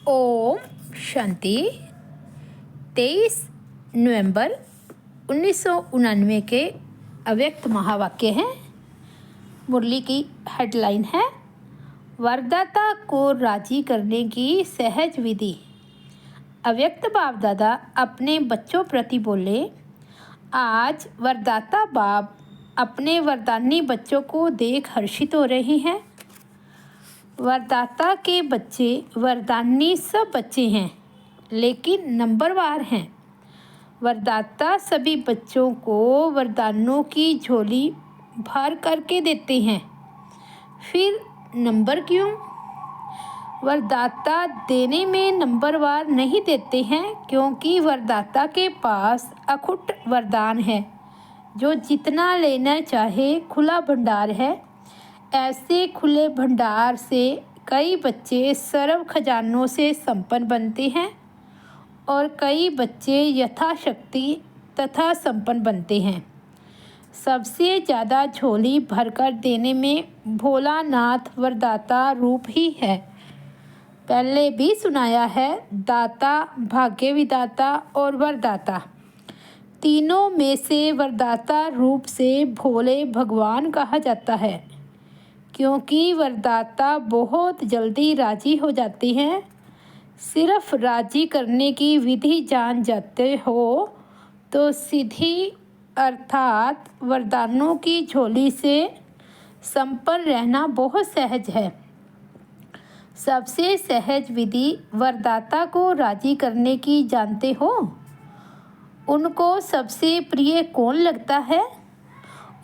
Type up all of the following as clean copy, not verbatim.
ओम शांति। 23 नवंबर 1999 के अव्यक्त महावाक्य हैं। मुरली की हेडलाइन है वरदाता को राजी करने की सहज विधि। अव्यक्त बाप दादा अपने बच्चों प्रति बोले, आज वरदाता बाप अपने वरदानी बच्चों को देख हर्षित हो रहे हैं। वरदाता के बच्चे वरदानी सब बच्चे हैं, लेकिन नंबरवार हैं। वरदाता सभी बच्चों को वरदानों की झोली भर करके देते हैं, फिर नंबर क्यों? वरदाता देने में नंबरवार नहीं देते हैं, क्योंकि वरदाता के पास अखुट वरदान है, जो जितना लेना चाहे खुला भंडार है। ऐसे खुले भंडार से कई बच्चे सर्व खजानों से संपन्न बनते हैं और कई बच्चे यथाशक्ति तथा संपन्न बनते हैं। सबसे ज़्यादा झोली भरकर देने में भोलानाथ वरदाता रूप ही है। पहले भी सुनाया है, दाता, भाग्य विदाता और वरदाता, तीनों में से वरदाता रूप से भोले भगवान कहा जाता है, क्योंकि वरदाता बहुत जल्दी राजी हो जाते हैं। सिर्फ राजी करने की विधि जान जाते हो तो सीधी अर्थात वरदानों की झोली से संपन्न रहना बहुत सहज है। सबसे सहज विधि वरदाता को राजी करने की जानते हो? उनको सबसे प्रिय कौन लगता है?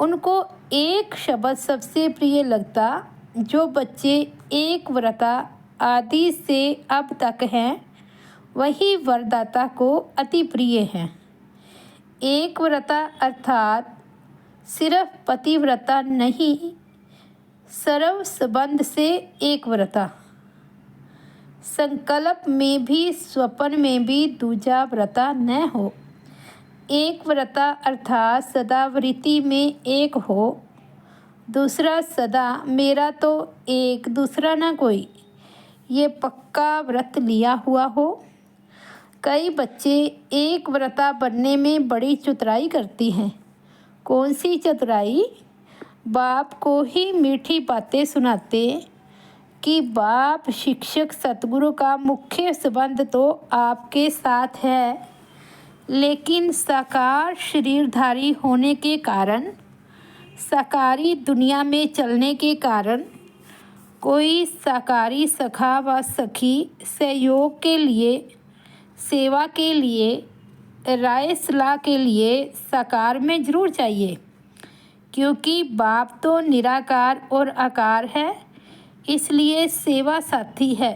उनको एक शब्द सबसे प्रिय लगता, जो बच्चे एक व्रता आदि से अब तक हैं, वही वरदाता को अति प्रिय है। एक व्रता अर्थात सिर्फ पतिव्रता नहीं, सर्व संबंध से एक व्रता। संकल्प में भी स्वप्न में भी दूजा व्रता न हो। एक व्रता अर्थात सदा वृत्ति में एक हो, दूसरा सदा मेरा तो एक दूसरा ना कोई, ये पक्का व्रत लिया हुआ हो। कई बच्चे एक व्रता बनने में बड़ी चतुराई करती हैं। कौन सी चतुराई? बाप को ही मीठी बातें सुनाते कि बाप शिक्षक सतगुरु का मुख्य संबंध तो आपके साथ है, लेकिन साकार शरीरधारी होने के कारण, साकारी दुनिया में चलने के कारण, कोई साकारी सखा व सखी सहयोग के लिए, सेवा के लिए, राय सलाह के लिए साकार में ज़रूर चाहिए, क्योंकि बाप तो निराकार और आकार है, इसलिए सेवा साथी है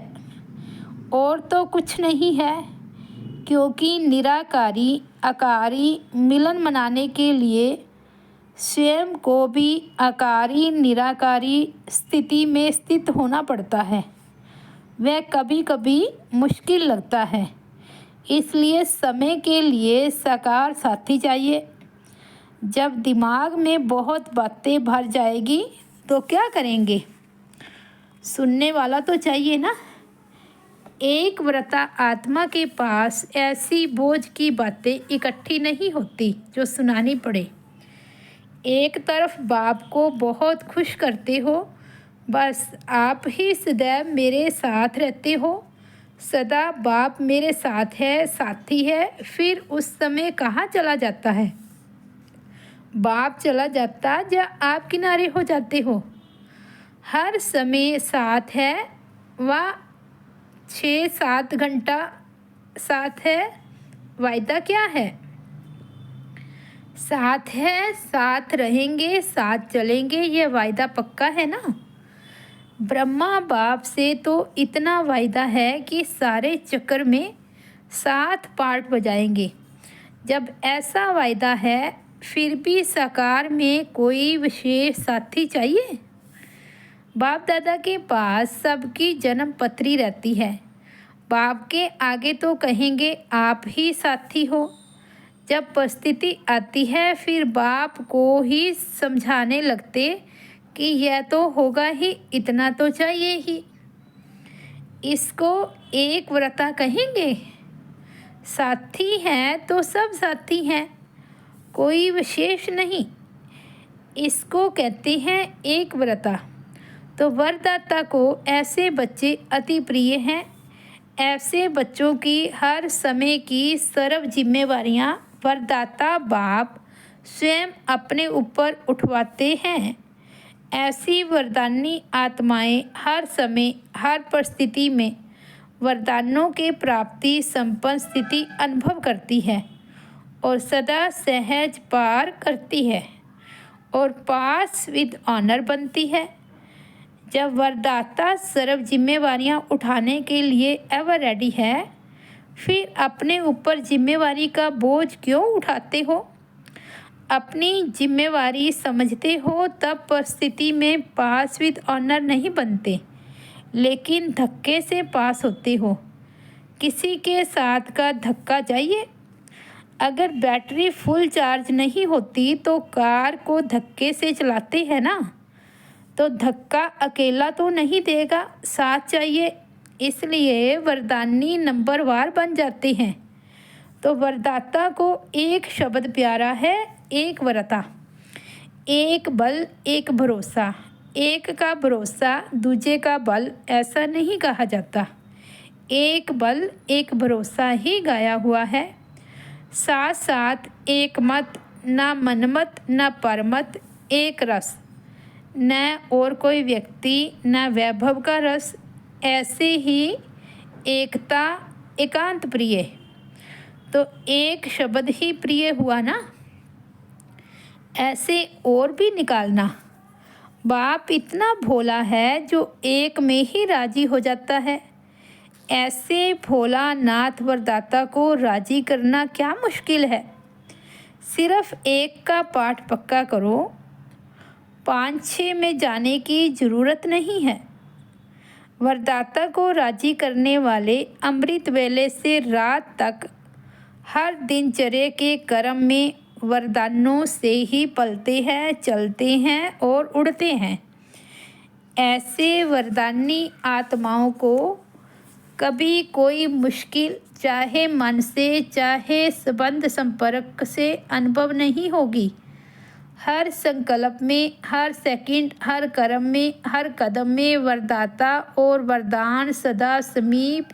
और तो कुछ नहीं है। क्योंकि निराकारी आकारी मिलन मनाने के लिए स्वयं को भी आकारी निराकारी स्थिति में स्थित होना पड़ता है। वह कभी कभी मुश्किल लगता है, इसलिए समय के लिए साकार साथी चाहिए। जब दिमाग में बहुत बातें भर जाएगी तो क्या करेंगे? सुनने वाला तो चाहिए ना। एक व्रता आत्मा के पास ऐसी बोझ की बातें इकट्ठी नहीं होती जो सुनानी पड़े। एक तरफ बाप को बहुत खुश करते हो, बस आप ही सदैव मेरे साथ रहते हो, सदा बाप मेरे साथ है, साथी है, फिर उस समय कहाँ चला जाता है? बाप चला जाता या आप किनारे हो जाते हो? हर समय साथ है, वह 6-7 घंटा साथ है। वायदा क्या है? साथ है, साथ रहेंगे, साथ चलेंगे, ये वायदा पक्का है ना। ब्रह्मा बाप से तो इतना वायदा है कि सारे चक्कर में 7 पार्ट बजाएंगे। जब ऐसा वायदा है, फिर भी साकार में कोई विशेष साथी चाहिए। बाप दादा के पास सबकी जन्म पत्री रहती है। बाप के आगे तो कहेंगे आप ही साथी हो। जब परिस्थिति आती है, फिर बाप को ही समझाने लगते कि यह तो होगा ही, इतना तो चाहिए ही। इसको एक व्रता कहेंगे? साथी हैं तो सब साथी हैं, कोई विशेष नहीं। इसको कहते हैं एक व्रता। तो वरदाता को ऐसे बच्चे अति प्रिय हैं। ऐसे बच्चों की हर समय की सर्व जिम्मेवारियां वरदाता बाप स्वयं अपने ऊपर उठवाते हैं। ऐसी वरदानी आत्माएं हर समय हर परिस्थिति में वरदानों के प्राप्ति संपन्न स्थिति अनुभव करती है और सदा सहज पार करती है और पास विद ऑनर बनती है। जब वरदाता सर्व जिम्मेवारियां उठाने के लिए एवर रेडी है, फिर अपने ऊपर जिम्मेवारी का बोझ क्यों उठाते हो? अपनी जिम्मेवारी समझते हो तब परिस्थिति में पास विद ऑनर नहीं बनते, लेकिन धक्के से पास होते हो। किसी के साथ का धक्का चाहिए? अगर बैटरी फुल चार्ज नहीं होती तो कार को धक्के से चलाते हैं ना, तो धक्का अकेला तो नहीं देगा, साथ चाहिए। इसलिए वरदानी नंबरवार बन जाते हैं। तो वरदाता को एक शब्द प्यारा है, एक व्रता। एक बल एक भरोसा, एक का भरोसा दूजे का बल ऐसा नहीं कहा जाता। एक बल एक भरोसा ही गाया हुआ है। साथ साथ एक मत, ना मनमत ना परमत, एक रस, न और कोई व्यक्ति न वैभव का रस। ऐसे ही एकता एकांत प्रिय। तो एक शब्द ही प्रिय हुआ ना, ऐसे और भी निकालना। बाप इतना भोला है जो एक में ही राजी हो जाता है। ऐसे भोला नाथ वरदाता को राजी करना क्या मुश्किल है? सिर्फ एक का पाठ पक्का करो, 5-6 में जाने की ज़रूरत नहीं है। वरदाता को राजी करने वाले अमृत वेले से रात तक हर दिनचर्या के कर्म में वरदानों से ही पलते हैं, चलते हैं और उड़ते हैं। ऐसे वरदानी आत्माओं को कभी कोई मुश्किल चाहे मन से चाहे संबंध संपर्क से अनुभव नहीं होगी। हर संकल्प में, हर सेकंड, हर कर्म में, हर कदम में वरदाता और वरदान सदा समीप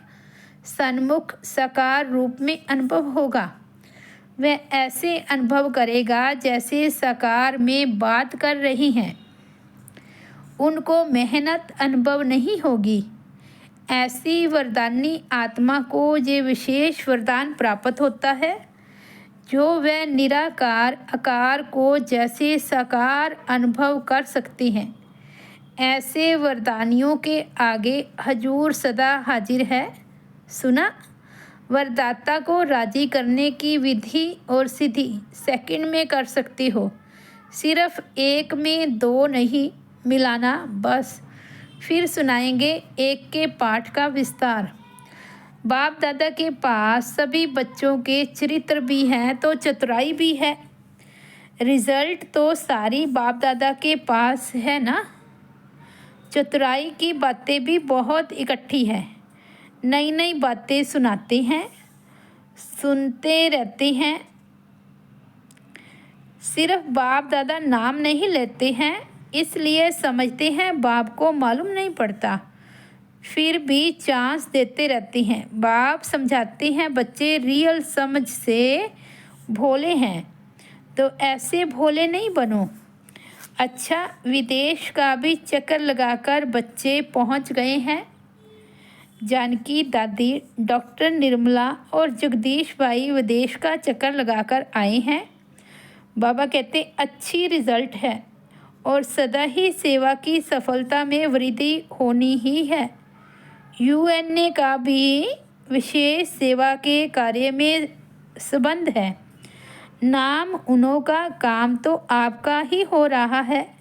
सन्मुख साकार रूप में अनुभव होगा। वह ऐसे अनुभव करेगा जैसे साकार में बात कर रही हैं। उनको मेहनत अनुभव नहीं होगी। ऐसी वरदानी आत्मा को ये विशेष वरदान प्राप्त होता है जो वह निराकार आकार को जैसे साकार अनुभव कर सकते हैं। ऐसे वरदानियों के आगे हजूर सदा हाजिर है। सुना? वरदाता को राजी करने की विधि और सिद्धि सेकंड में कर सकते हो। सिर्फ एक में दो नहीं मिलाना बस। फिर सुनाएंगे एक के पाठ का विस्तार। बाप दादा के पास सभी बच्चों के चरित्र भी हैं तो चतुराई भी है। रिजल्ट तो सारी बाप दादा के पास है ना। चतुराई की बातें भी बहुत इकट्ठी है। नई नई बातें सुनाते हैं, सुनते रहते हैं। सिर्फ बाप दादा नाम नहीं लेते हैं, इसलिए समझते हैं बाप को मालूम नहीं पड़ता, फिर भी चांस देते रहते हैं। बाप समझाते हैं बच्चे रियल समझ से भोले हैं, तो ऐसे भोले नहीं बनो। अच्छा, विदेश का भी चक्कर लगाकर बच्चे पहुंच गए हैं। जानकी दादी, डॉक्टर निर्मला और जगदीश भाई विदेश का चक्कर लगाकर आए हैं। बाबा कहते अच्छी रिजल्ट है और सदा ही सेवा की सफलता में वृद्धि होनी ही है। यूएनए का भी विशेष सेवा के कार्य में संबंध है। नाम उन्हों का, काम तो आपका ही हो रहा है।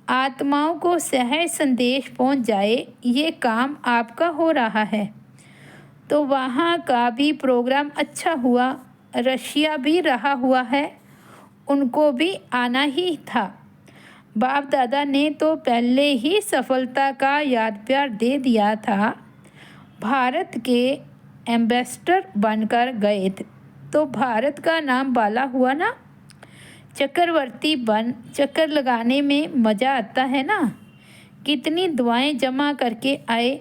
आत्माओं को सहज संदेश पहुंच जाए, ये काम आपका हो रहा है। तो वहाँ का भी प्रोग्राम अच्छा हुआ। रशिया भी रहा हुआ है, उनको भी आना ही था। बाप दादा ने तो पहले ही सफलता का याद प्यार दे दिया था। भारत के एम्बेसडर बनकर गए थे। तो भारत का नाम बाला हुआ ना। चक्रवर्ती बन चक्कर लगाने में मज़ा आता है ना। कितनी दुआएं जमा करके आए।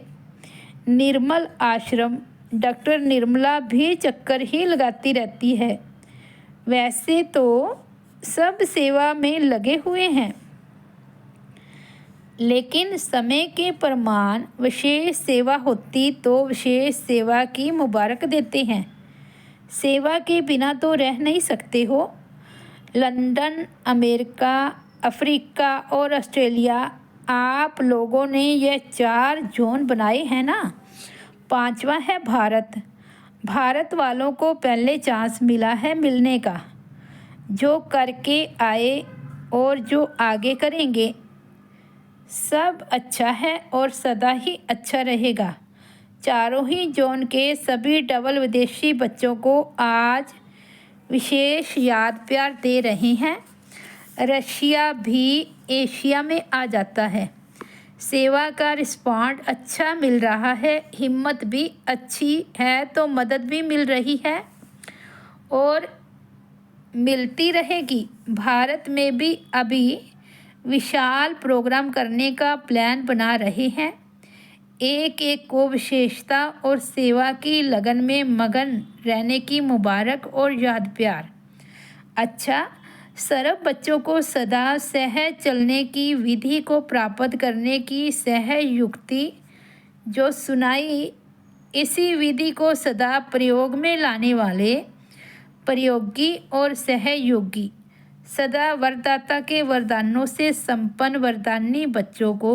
निर्मल आश्रम डॉक्टर निर्मला भी चक्कर ही लगाती रहती है। वैसे तो सब सेवा में लगे हुए हैं, लेकिन समय के प्रमाण विशेष सेवा होती तो विशेष सेवा की मुबारक देते हैं। सेवा के बिना तो रह नहीं सकते हो। लंदन, अमेरिका, अफ्रीका और ऑस्ट्रेलिया, आप लोगों ने ये 4 जोन बनाए हैं ना। 5वां है भारत। भारत वालों को पहले चांस मिला है मिलने का। जो करके आए और जो आगे करेंगे, सब अच्छा है और सदा ही अच्छा रहेगा। चारों ही जोन के सभी डबल विदेशी बच्चों को आज विशेष याद प्यार दे रहे हैं। रशिया भी एशिया में आ जाता है। सेवा का रिस्पॉन्ड अच्छा मिल रहा है। हिम्मत भी अच्छी है तो मदद भी मिल रही है और मिलती रहेगी। भारत में भी अभी विशाल प्रोग्राम करने का प्लान बना रहे हैं। एक एक को विशेषता और सेवा की लगन में मगन रहने की मुबारक और याद प्यार। अच्छा, सर्व बच्चों को सदा सहज चलने की विधि को प्राप्त करने की सहज युक्ति जो सुनाई, इसी विधि को सदा प्रयोग में लाने वाले प्रयोगी और सहयोगी, सदा वरदाता के वरदानों से संपन्न वरदानी बच्चों को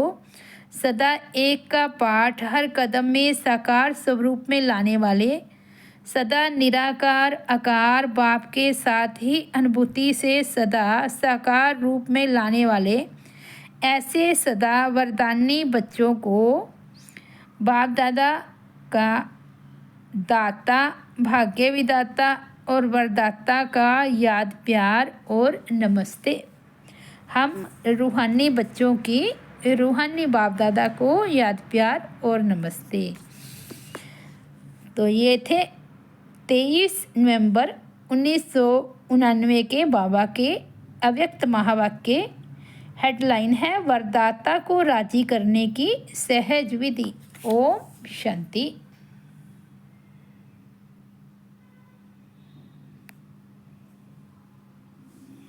सदा एक का पाठ हर कदम में साकार स्वरूप में लाने वाले, सदा निराकार आकार बाप के साथ ही अनुभूति से सदा साकार रूप में लाने वाले, ऐसे सदा वरदानी बच्चों को बाप दादा का दाता, भाग्य विदाता और वरदाता का याद प्यार और नमस्ते। हम रूहानी बच्चों की रूहानी बाप दादा को याद प्यार और नमस्ते। तो ये थे 23 नवंबर 1999 के बाबा के अव्यक्त महावाक्य। हेडलाइन है वरदाता को राजी करने की सहज विधि। ओम शांति।